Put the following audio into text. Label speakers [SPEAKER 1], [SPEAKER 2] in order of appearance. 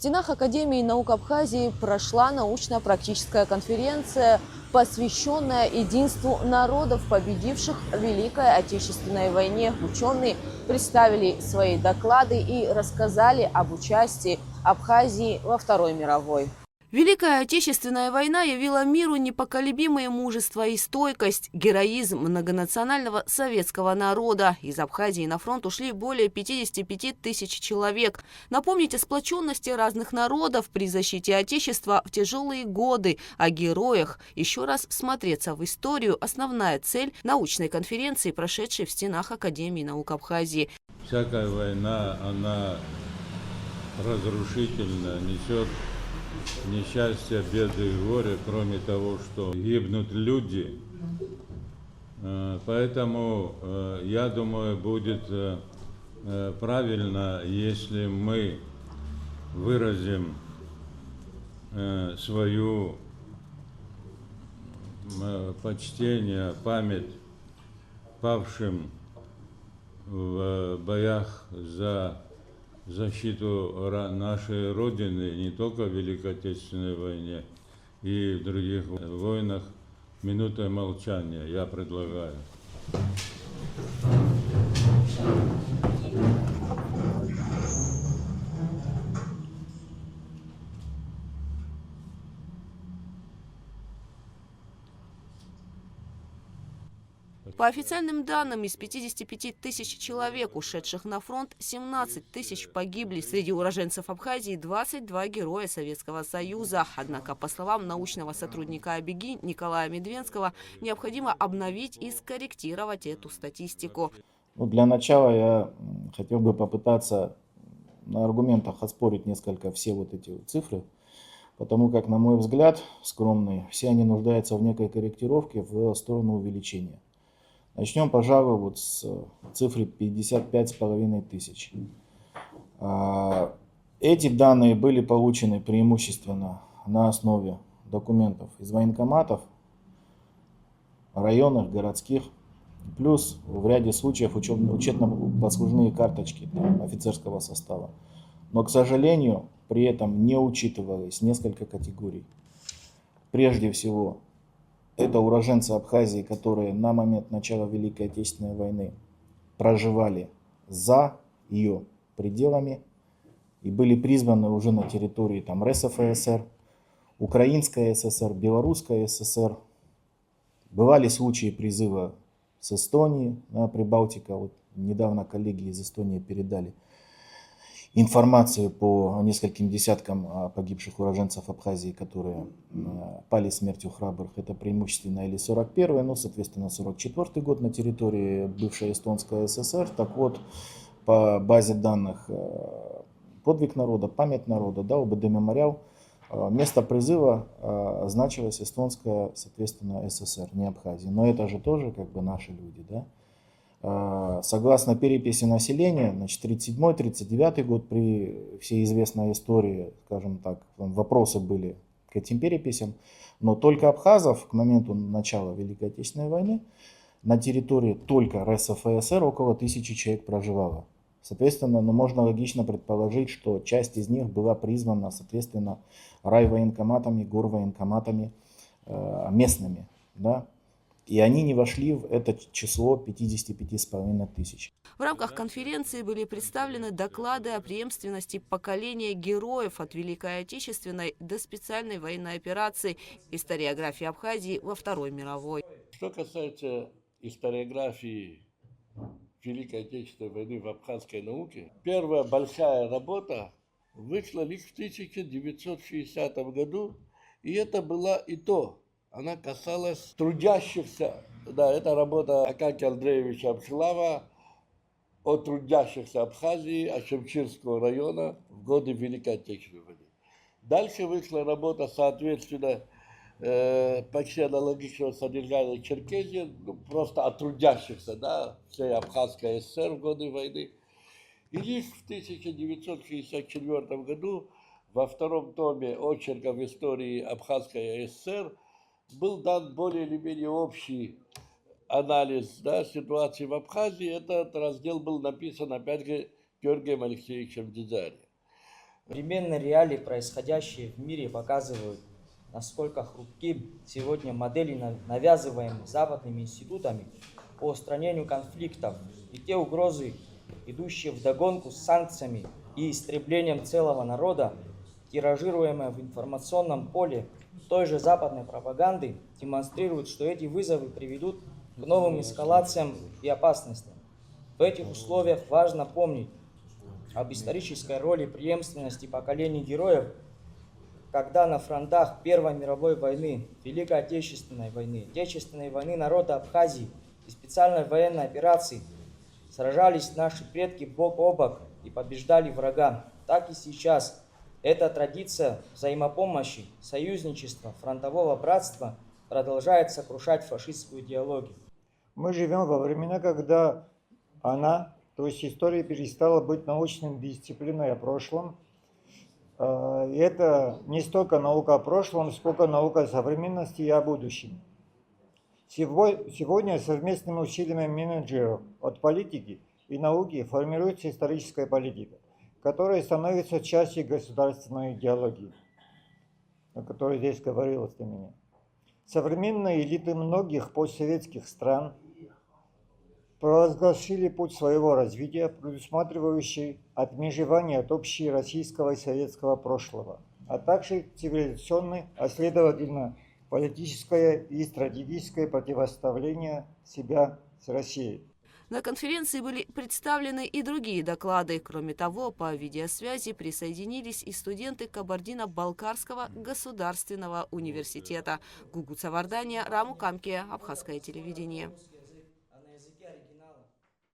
[SPEAKER 1] стенах Академии наук Абхазии прошла научно-практическая конференция, посвященная единству народов, победивших в Великой Отечественной войне. Ученые представили свои доклады и рассказали об участии Абхазии во Второй мировой. Великая Отечественная война явила миру непоколебимое мужество и стойкость, героизм многонационального советского народа. Из Абхазии на фронт ушли более 55 тысяч человек. Напомнить о сплоченности разных народов при защите Отечества в тяжелые годы, о героях, еще раз всмотреться в историю – основная цель научной конференции, прошедшей в стенах Академии наук Абхазии.
[SPEAKER 2] Всякая война, она разрушительно несет несчастье, беды и горе, кроме того, что гибнут люди. Поэтому, я думаю, будет правильно, если мы выразим свою почтение, память павшим в боях за защиту нашей Родины не только в Великой Отечественной войне и в других войнах. Минутой молчания я предлагаю.
[SPEAKER 1] По официальным данным, из 55 тысяч человек, ушедших на фронт, 17 тысяч погибли. Среди уроженцев Абхазии 22 героя Советского Союза. Однако, по словам научного сотрудника АБГИ Николая Медвенского, необходимо обновить и скорректировать эту статистику.
[SPEAKER 3] Для начала я хотел бы попытаться на аргументах оспорить несколько все вот эти цифры, потому как, на мой взгляд, скромный, все они нуждаются в некой корректировке в сторону увеличения. Начнем, пожалуй, вот с цифры 55,5 тысяч. Эти данные были получены преимущественно на основе документов из военкоматов, районных, городских, плюс в ряде случаев учетно-послужные карточки офицерского состава. Но, к сожалению, при этом не учитывалось несколько категорий. Прежде всего, это уроженцы Абхазии, которые на момент начала Великой Отечественной войны проживали за ее пределами и были призваны уже на территории РСФСР, Украинская ССР, Белорусская ССР. Бывали случаи призыва с Эстонии, Прибалтика. Вот недавно коллеги из Эстонии передали информацию по нескольким десяткам погибших уроженцев Абхазии, которые пали смертью храбрых. Это преимущественно или 41-й, ну, соответственно, 44-й год на территории бывшей Эстонской ССР. Так вот, по базе данных «Подвиг народа», «Память народа», ОБД «Мемориал», место призыва значилось Эстонская, соответственно, ССР, не Абхазия. Но это же тоже как бы наши люди, да? Согласно переписи населения, 1937-1939 год, при всей известной истории, скажем так, вопросы были к этим переписям, но только абхазов к моменту начала Великой Отечественной войны на территории только РСФСР около 1000 человек проживало. Соответственно, можно логично предположить, что часть из них была призвана, соответственно, райвоенкоматами, горвоенкоматами местными, да? И они не вошли в это число 55,5 тысяч.
[SPEAKER 1] В рамках конференции были представлены доклады о преемственности поколения героев от Великой Отечественной до специальной военной операции, историографии Абхазии во Второй мировой.
[SPEAKER 4] Что касается историографии Великой Отечественной войны в абхазской науке, первая большая работа вышла лишь в 1960 году, и это была и то. Она касалась трудящихся. Да, это работа Акакия Андреевича Абшилава о трудящихся Абхазии, Ачамчирского района в годы Великой Отечественной войны. Дальше вышла работа, соответственно, почти аналогичного содержания Черкесии, просто о трудящихся, да, всей Абхазской ССР в годы войны. И лишь в 1964 году во втором томе очерков истории Абхазской ССР был дан более или менее общий анализ, да, ситуации в Абхазии. Этот раздел был написан, опять же, Георгием Алексеевичем Дзидзари.
[SPEAKER 5] Современные реалии, происходящие в мире, показывают, насколько хрупки сегодня модели, навязываемые западными институтами по устранению конфликтов, и те угрозы, идущие вдогонку с санкциями и истреблением целого народа, тиражируемые в информационном поле той же западной пропаганды, демонстрируют, что эти вызовы приведут к новым эскалациям и опасностям. В этих условиях важно помнить об исторической роли преемственности поколений героев, когда на фронтах Первой мировой войны, Великой Отечественной войны народа Абхазии и специальной военной операции сражались наши предки бок о бок и побеждали врага. Так и сейчас эта традиция взаимопомощи, союзничества, фронтового братства продолжает сокрушать фашистскую идеологию.
[SPEAKER 6] Мы живем во времена, когда то есть история, перестала быть научной дисциплиной о прошлом. И это не столько наука о прошлом, сколько наука о современности и о будущем. Сегодня совместными усилиями менеджеров от политики и науки формируется историческая политика, которая становится частью государственной идеологии, о которой здесь говорилось до меня. Современные элиты многих постсоветских стран провозгласили путь своего развития, предусматривающий отмежевание от общего российского и советского прошлого, а также цивилизационное, а следовательно политическое и стратегическое противоставление себя с Россией.
[SPEAKER 1] На конференции были представлены и другие доклады. Кроме того, по видеосвязи присоединились и студенты Кабардино-Балкарского государственного университета. Гугуца Вардания, Раму Камке, Абхазское телевидение.